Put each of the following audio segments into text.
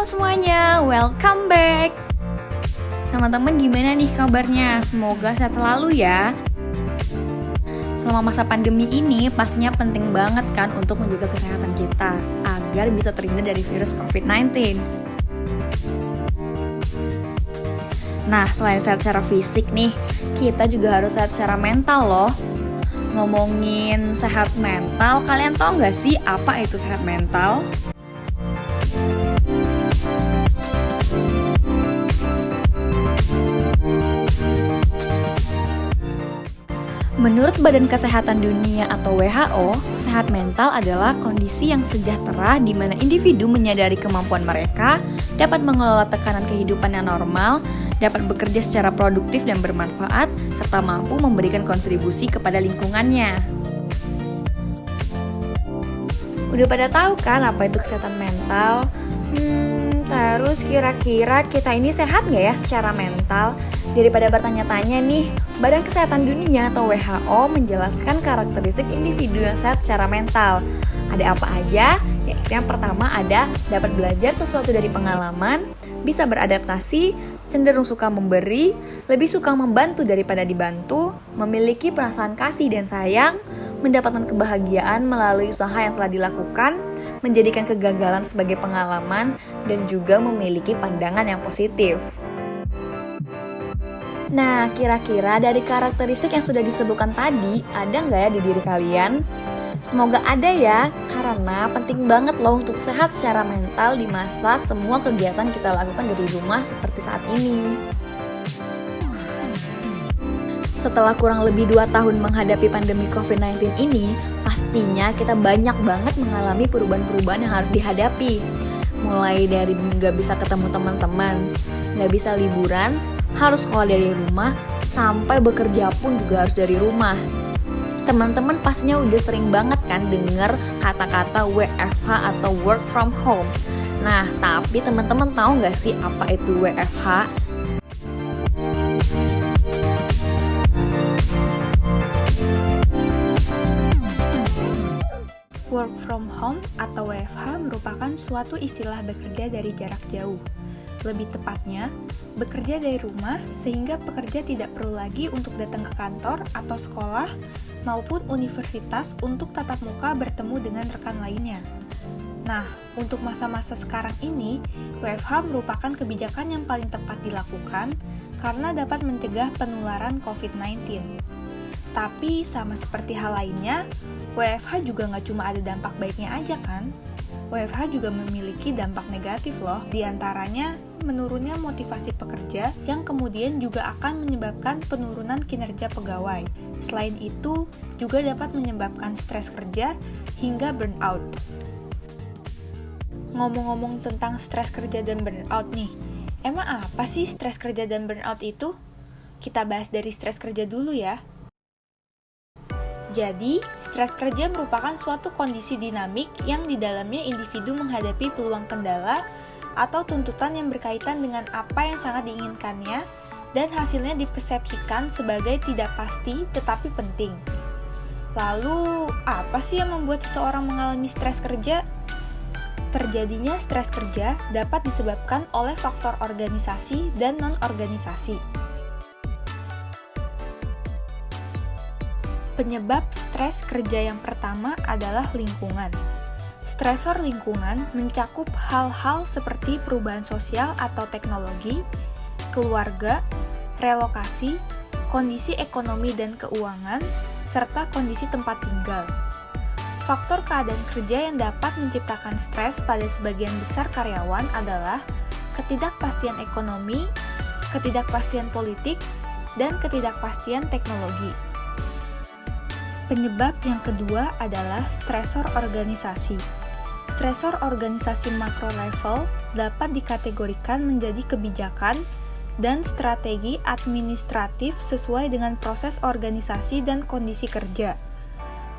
semuanya, welcome back. Teman-teman gimana nih kabarnya? Semoga sehat selalu ya. Selama masa pandemi ini pastinya penting banget kan untuk menjaga kesehatan kita agar bisa terhindar dari virus COVID-19. Nah, selain sehat secara fisik nih, kita juga harus sehat secara mental loh. Ngomongin sehat mental, kalian tahu nggak sih apa itu sehat mental? Menurut Badan Kesehatan Dunia atau WHO, sehat mental adalah kondisi yang sejahtera di mana individu menyadari kemampuan mereka, dapat mengelola tekanan kehidupan yang normal, dapat bekerja secara produktif dan bermanfaat, serta mampu memberikan kontribusi kepada lingkungannya. Udah pada tahu kan apa itu kesehatan mental? Terus kira-kira kita ini sehat nggak ya secara mental? Daripada bertanya-tanya nih, Badan Kesehatan Dunia atau WHO menjelaskan karakteristik individu yang sehat secara mental. Ada apa aja? Yaitu yang pertama ada dapat belajar sesuatu dari pengalaman, bisa beradaptasi, cenderung suka memberi, lebih suka membantu daripada dibantu, memiliki perasaan kasih dan sayang, mendapatkan kebahagiaan melalui usaha yang telah dilakukan, menjadikan kegagalan sebagai pengalaman, dan juga memiliki pandangan yang positif. Nah, kira-kira dari karakteristik yang sudah disebutkan tadi, ada nggak ya di diri kalian? Semoga ada ya, karena penting banget loh untuk sehat secara mental di masa semua kegiatan kita lakukan dari rumah seperti saat ini. Setelah kurang lebih 2 tahun menghadapi pandemi COVID-19 ini, pastinya kita banyak banget mengalami perubahan-perubahan yang harus dihadapi. Mulai dari nggak bisa ketemu teman-teman, nggak bisa liburan, harus sekolah dari rumah, sampai bekerja pun juga harus dari rumah. Teman-teman pastinya udah sering banget kan denger kata-kata WFH atau work from home. Nah, tapi teman-teman tahu nggak sih apa itu WFH? Work from home atau WFH merupakan suatu istilah bekerja dari jarak jauh. Lebih tepatnya, bekerja dari rumah sehingga pekerja tidak perlu lagi untuk datang ke kantor atau sekolah maupun universitas untuk tatap muka bertemu dengan rekan lainnya. Nah, untuk masa-masa sekarang ini, WFH merupakan kebijakan yang paling tepat dilakukan karena dapat mencegah penularan COVID-19. Tapi sama seperti hal lainnya, WFH juga nggak cuma ada dampak baiknya aja kan? WFH juga memiliki dampak negatif loh, diantaranya menurunnya motivasi pekerja yang kemudian juga akan menyebabkan penurunan kinerja pegawai. Selain itu, juga dapat menyebabkan stres kerja hingga burnout. Ngomong-ngomong tentang stres kerja dan burnout nih, emang apa sih stres kerja dan burnout itu? Kita bahas dari stres kerja dulu ya. Jadi, stres kerja merupakan suatu kondisi dinamik yang di dalamnya individu menghadapi peluang kendala atau tuntutan yang berkaitan dengan apa yang sangat diinginkannya dan hasilnya dipersepsikan sebagai tidak pasti tetapi penting. Lalu, apa sih yang membuat seseorang mengalami stres kerja? Terjadinya stres kerja dapat disebabkan oleh faktor organisasi dan non-organisasi. Penyebab stres kerja yang pertama adalah lingkungan. Stresor lingkungan mencakup hal-hal seperti perubahan sosial atau teknologi, keluarga, relokasi, kondisi ekonomi dan keuangan, serta kondisi tempat tinggal. Faktor keadaan kerja yang dapat menciptakan stres pada sebagian besar karyawan adalah ketidakpastian ekonomi, ketidakpastian politik, dan ketidakpastian teknologi. Penyebab yang kedua adalah stresor organisasi. Stresor organisasi makro level dapat dikategorikan menjadi kebijakan dan strategi administratif sesuai dengan proses organisasi dan kondisi kerja.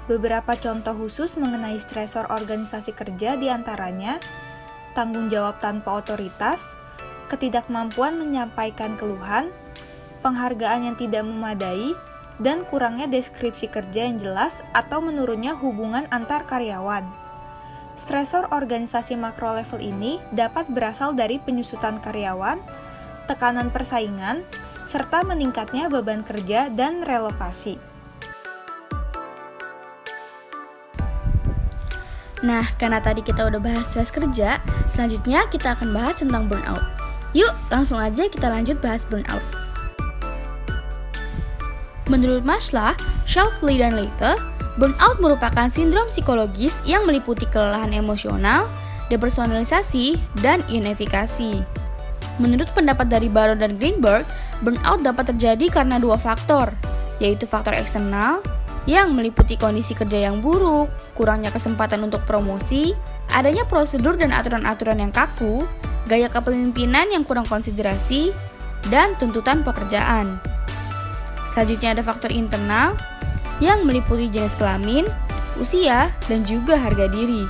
Beberapa contoh khusus mengenai stresor organisasi kerja diantaranya tanggung jawab tanpa otoritas, ketidakmampuan menyampaikan keluhan, penghargaan yang tidak memadai, dan kurangnya deskripsi kerja yang jelas atau menurunnya hubungan antar karyawan. Stresor organisasi makro level ini dapat berasal dari penyusutan karyawan, tekanan persaingan, serta meningkatnya beban kerja dan relokasi. Nah, karena tadi kita udah bahas stres kerja, selanjutnya kita akan bahas tentang burnout. Yuk, langsung aja kita lanjut bahas burnout. Menurut Maslow, Sheffield dan Leiter, burnout merupakan sindrom psikologis yang meliputi kelelahan emosional, depersonalisasi, dan ionifikasi. Menurut pendapat dari Baron dan Greenberg, burnout dapat terjadi karena dua faktor, yaitu faktor eksternal, yang meliputi kondisi kerja yang buruk, kurangnya kesempatan untuk promosi, adanya prosedur dan aturan-aturan yang kaku, gaya kepemimpinan yang kurang konsiderasi, dan tuntutan pekerjaan. Selanjutnya ada faktor internal, yang meliputi jenis kelamin, usia, dan juga harga diri.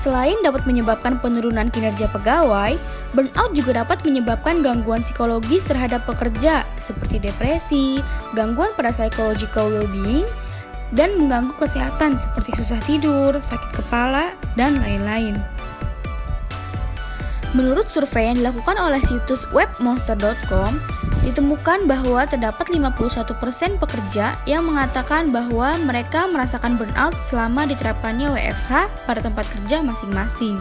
Selain dapat menyebabkan penurunan kinerja pegawai, burnout juga dapat menyebabkan gangguan psikologis terhadap pekerja seperti depresi, gangguan pada psychological well-being, dan mengganggu kesehatan seperti susah tidur, sakit kepala, dan lain-lain. Menurut survei yang dilakukan oleh situs web monster.com, ditemukan bahwa terdapat 51% pekerja yang mengatakan bahwa mereka merasakan burnout selama diterapkannya WFH pada tempat kerja masing-masing.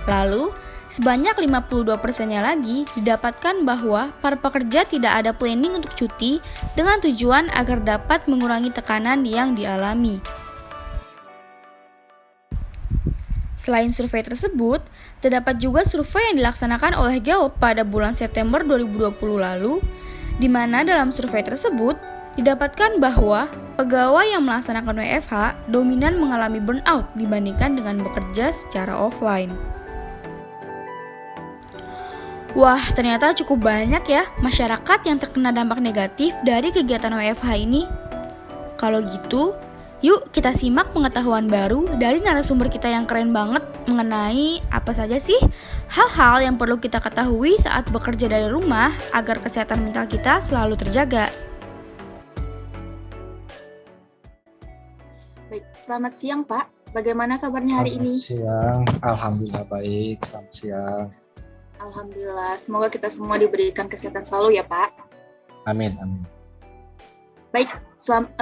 Lalu, sebanyak 52%-nya lagi didapatkan bahwa para pekerja tidak ada planning untuk cuti dengan tujuan agar dapat mengurangi tekanan yang dialami. Selain survei tersebut, terdapat juga survei yang dilaksanakan oleh Gallup pada bulan September 2020 lalu, di mana dalam survei tersebut didapatkan bahwa pegawai yang melaksanakan WFH dominan mengalami burnout dibandingkan dengan bekerja secara offline. Wah, ternyata cukup banyak ya masyarakat yang terkena dampak negatif dari kegiatan WFH ini. Kalau gitu, yuk kita simak pengetahuan baru dari narasumber kita yang keren banget mengenai apa saja sih hal-hal yang perlu kita ketahui saat bekerja dari rumah agar kesehatan mental kita selalu terjaga. Baik, selamat siang Pak. Bagaimana kabarnya hari ini? Selamat siang, Alhamdulillah baik. Selamat siang. Alhamdulillah, semoga kita semua diberikan kesehatan selalu ya Pak. Amin, amin. Baik,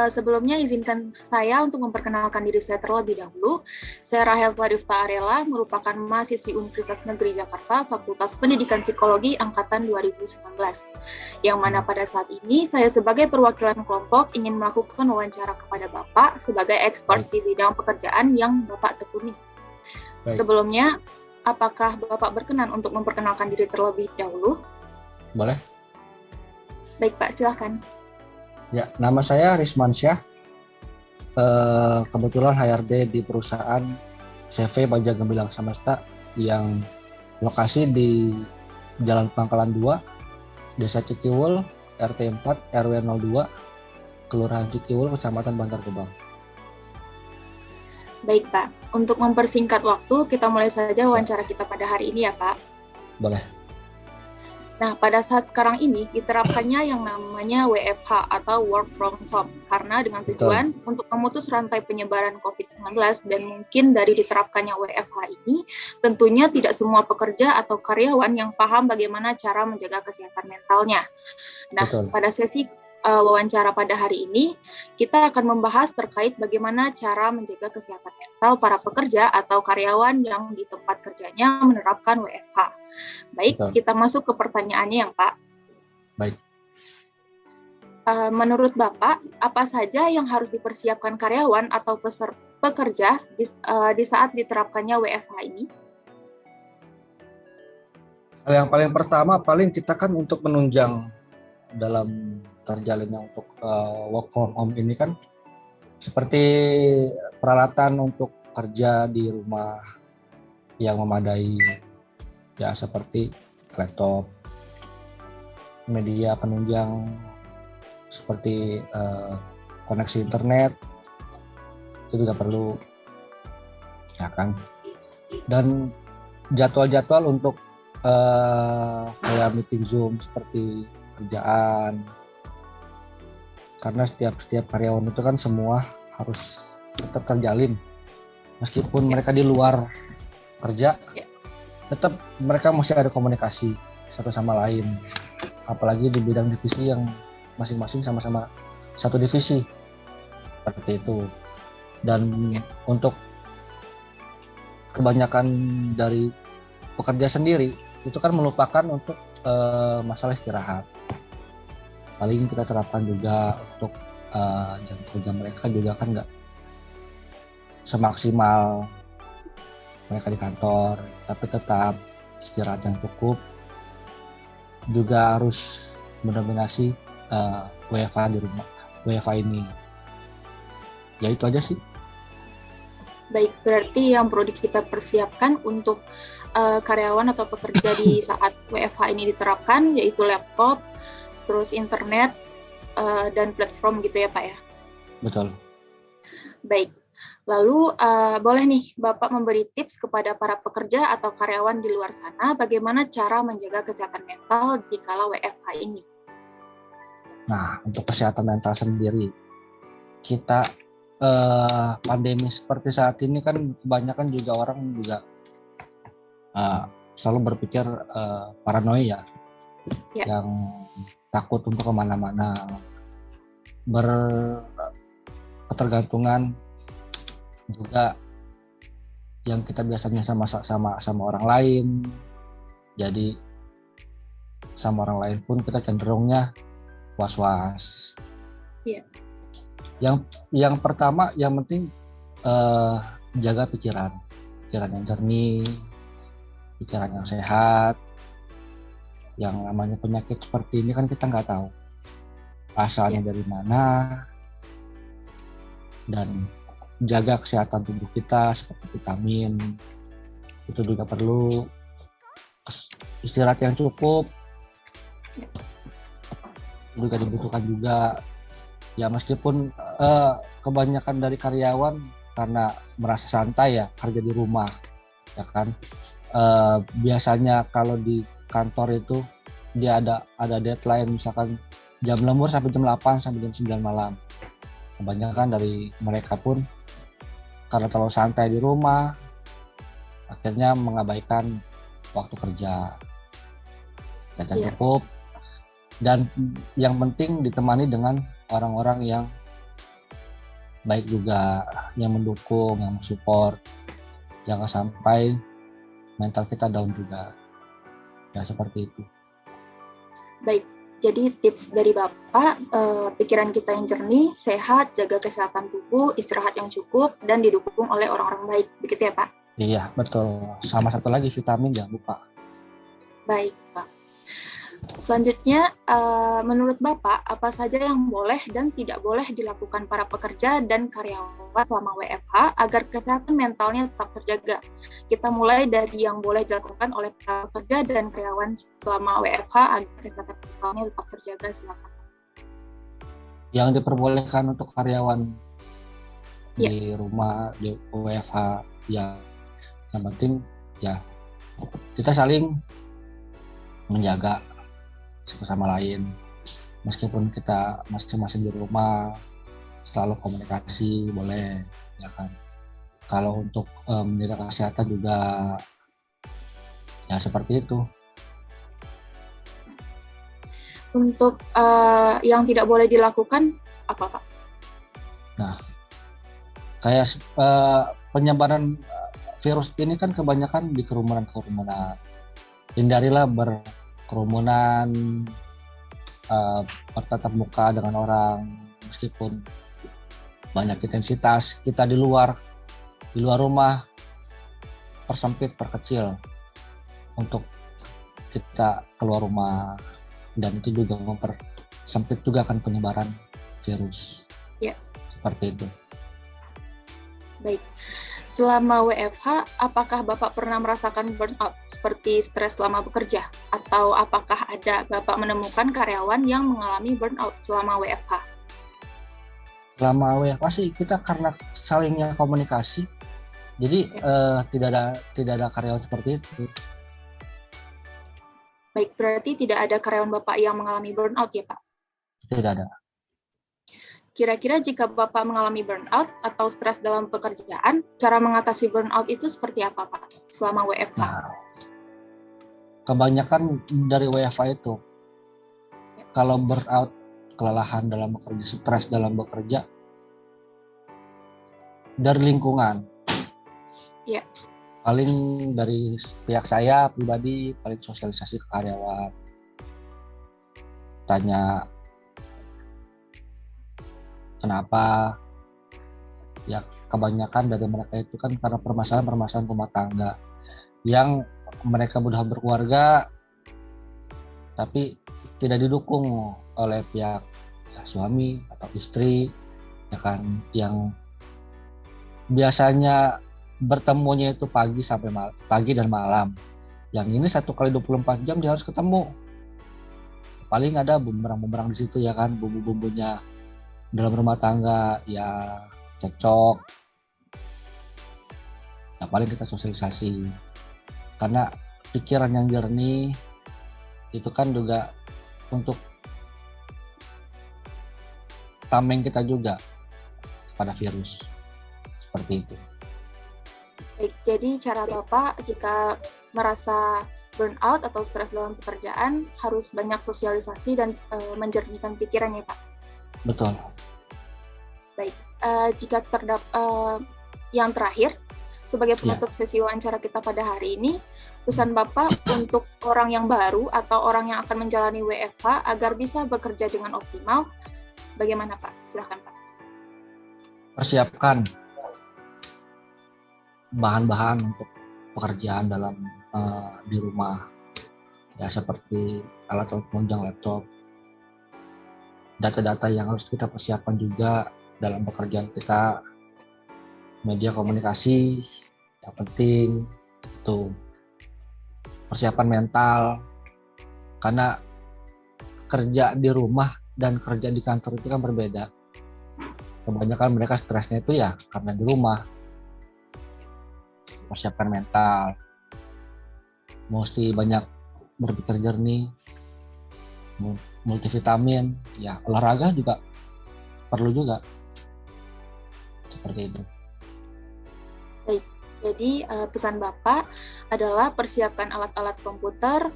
sebelumnya izinkan saya untuk memperkenalkan diri saya terlebih dahulu. Saya Rahel Kladifta Arela, merupakan mahasiswi Universitas Negeri Jakarta, Fakultas Pendidikan Psikologi Angkatan 2019. Yang mana pada saat ini saya sebagai perwakilan kelompok ingin melakukan wawancara kepada Bapak sebagai expert di bidang pekerjaan yang Bapak tekuni. Baik. Sebelumnya, apakah Bapak berkenan untuk memperkenalkan diri terlebih dahulu? Boleh? Baik Pak, silakan. Ya, nama saya Rismansyah. Kebetulan HRD di perusahaan CV Baja Gemilang Samasta yang lokasi di Jalan Pangkalan 2, Desa Cikiwul, RT 4, RW 02, Kelurahan Cikiwul, Kecamatan Bantar Gebang. Baik Pak, untuk mempersingkat waktu, kita mulai saja wawancara kita pada hari ini ya Pak. Boleh. Nah, pada saat sekarang ini diterapkannya yang namanya WFH atau Work from Home karena dengan tujuan untuk memutus rantai penyebaran COVID-19 dan mungkin dari diterapkannya WFH ini tentunya tidak semua pekerja atau karyawan yang paham bagaimana cara menjaga kesehatan mentalnya. Nah, pada sesi wawancara pada hari ini kita akan membahas terkait bagaimana cara menjaga kesehatan mental para pekerja atau karyawan yang di tempat kerjanya menerapkan WFH. Baik, kita masuk ke pertanyaannya yang Pak. Baik. Menurut Bapak, apa saja yang harus dipersiapkan karyawan atau pekerja di saat diterapkannya WFH ini? Hal yang paling pertama, kita kan untuk menunjang dalam terjalinnya untuk work from home ini kan seperti peralatan untuk kerja di rumah yang memadai, ya seperti laptop, media penunjang seperti koneksi internet itu juga perlu, ya kan. Dan jadwal-jadwal untuk kayak meeting Zoom seperti kerjaan, karena setiap karyawan itu kan semua harus tetap terjalin meskipun mereka di luar kerja, tetap mereka masih ada komunikasi satu sama lain, apalagi di bidang divisi yang masing-masing sama-sama satu divisi seperti itu. Dan untuk kebanyakan dari pekerja sendiri itu kan melupakan untuk masalah istirahat. Paling kita terapkan juga untuk jam kerja mereka juga kan nggak semaksimal mereka di kantor, tapi tetap istirahat yang cukup. Juga harus mendominasi WFH di rumah, WFH ini. Ya itu aja sih. Baik, berarti yang perlu kita persiapkan untuk karyawan atau pekerja di saat WFH ini diterapkan yaitu laptop, terus internet, dan platform gitu ya Pak ya? Betul. Baik, lalu boleh nih Bapak memberi tips kepada para pekerja atau karyawan di luar sana bagaimana cara menjaga kesehatan mental di kala WFH ini? Nah, untuk kesehatan mental sendiri, kita pandemi seperti saat ini kan kebanyakan juga orang juga selalu berpikir paranoia, yang takut untuk kemana-mana, berketergantungan juga yang kita biasanya sama orang lain, jadi sama orang lain pun kita cenderungnya was-was. Iya. Yang pertama, yang penting jaga pikiran yang jernih, pikiran yang sehat. Yang namanya penyakit seperti ini kan kita nggak tahu asalnya dari mana, dan jaga kesehatan tubuh kita seperti vitamin itu juga perlu, istirahat yang cukup juga dibutuhkan juga ya, meskipun kebanyakan dari karyawan karena merasa santai ya kerja di rumah ya kan, biasanya kalau di kantor itu dia ada deadline, misalkan jam lembur sampai jam 8 sampai jam 9 malam. Kebanyakan dari mereka pun karena terlalu santai di rumah akhirnya mengabaikan waktu kerja dan cukup, dan yang penting ditemani dengan orang-orang yang baik juga, yang mendukung, yang support, jangan sampai mental kita down juga. Ya seperti itu. Baik, jadi tips dari Bapak, pikiran kita yang jernih, sehat, jaga kesehatan tubuh, istirahat yang cukup, dan didukung oleh orang-orang baik. Begitu ya Pak? Iya, betul. Sama satu lagi vitamin, jangan lupa. Baik Pak. Selanjutnya, menurut Bapak, apa saja yang boleh dan tidak boleh dilakukan para pekerja dan karyawan selama WFH agar kesehatan mentalnya tetap terjaga? Kita mulai dari yang boleh dilakukan oleh para pekerja dan karyawan selama WFH agar kesehatan mentalnya tetap terjaga, silakan. Yang diperbolehkan untuk karyawan di rumah, di WFH, ya yang penting ya kita saling menjaga satu sama lain, meskipun kita masing-masing di rumah selalu komunikasi boleh ya kan. Kalau untuk menjaga kesehatan juga ya seperti itu. Untuk yang tidak boleh dilakukan apa Pak? Nah, kayak penyebaran virus ini kan kebanyakan di kerumunan. Hindarilah berkerumunan, bertatap muka dengan orang, meskipun banyak intensitas. Kita di luar rumah, perkecil untuk kita keluar rumah, dan itu juga mempersempit juga kan penyebaran virus. Ya. Seperti itu. Baik. Selama WFH, apakah Bapak pernah merasakan burnout seperti stres selama bekerja? Atau apakah ada Bapak menemukan karyawan yang mengalami burnout selama WFH? Selama WFH sih kita karena salingnya komunikasi, jadi tidak ada karyawan seperti itu. Baik, berarti tidak ada karyawan Bapak yang mengalami burnout ya Pak? Tidak ada. kira-kira jika Bapak mengalami burnout atau stres dalam pekerjaan, cara mengatasi burnout itu seperti apa, Pak, selama WFH? Nah, kebanyakan dari WFH itu, kalau burnout, kelelahan dalam bekerja, stres dalam bekerja, dari lingkungan. Iya. Paling dari pihak saya pribadi, paling sosialisasi ke karyawan. Tanya kenapa, ya kebanyakan dari mereka itu kan karena permasalahan rumah tangga yang mereka sudah berkeluarga tapi tidak didukung oleh pihak suami atau istri, ya kan, yang biasanya bertemunya itu pagi dan malam. Yang ini 1 kali 24 jam dia harus ketemu. Paling ada bumerang-bumerang di situ, ya kan, bumbu-bumbunya dalam rumah tangga, ya cekcok. Ya paling kita sosialisasi. Karena pikiran yang jernih itu kan juga untuk tameng kita juga pada virus. Seperti itu. Baik, jadi cara Bapak jika merasa burnout atau stres dalam pekerjaan harus banyak sosialisasi dan menjernihkan pikiran, ya, Pak? Betul. Baik, jika yang terakhir, sebagai penutup sesi wawancara kita pada hari ini, pesan Bapak untuk orang yang baru atau orang yang akan menjalani WFH agar bisa bekerja dengan optimal, bagaimana, Pak? Silakan, Pak. Persiapkan bahan-bahan untuk pekerjaan dalam di rumah, ya seperti alat penunjang laptop, data-data yang harus kita persiapkan juga dalam pekerjaan kita, media komunikasi yang penting itu, persiapan mental, karena kerja di rumah dan kerja di kantor itu kan berbeda. Kebanyakan mereka stresnya itu ya karena di rumah. Persiapkan mental, mesti banyak berpikir jernih, multivitamin, ya olahraga juga perlu juga, seperti itu. Baik, jadi pesan Bapak adalah persiapkan alat-alat komputer,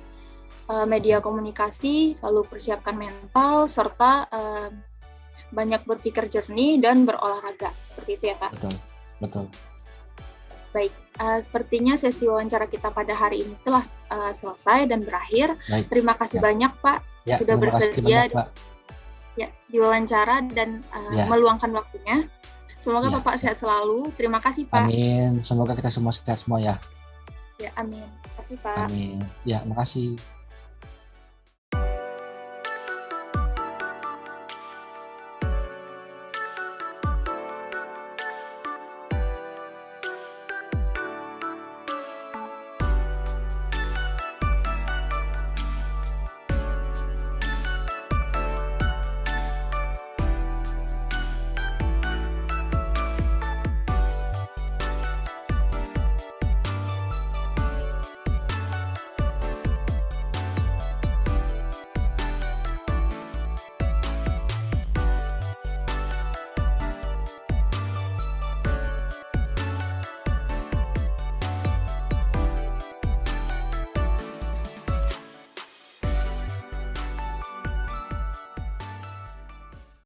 media komunikasi, lalu persiapkan mental, serta banyak berpikir jernih dan berolahraga, seperti itu ya, Pak? Betul. Baik, sepertinya sesi wawancara kita pada hari ini telah selesai dan berakhir. Baik. Terima kasih banyak, Pak, sudah bersedia diwawancara dan meluangkan waktunya. Semoga Bapak sehat selalu. Terima kasih, Pak. Amin. Semoga kita semua sehat semua ya. Ya, amin. Terima kasih, Pak. Amin. Ya, makasih.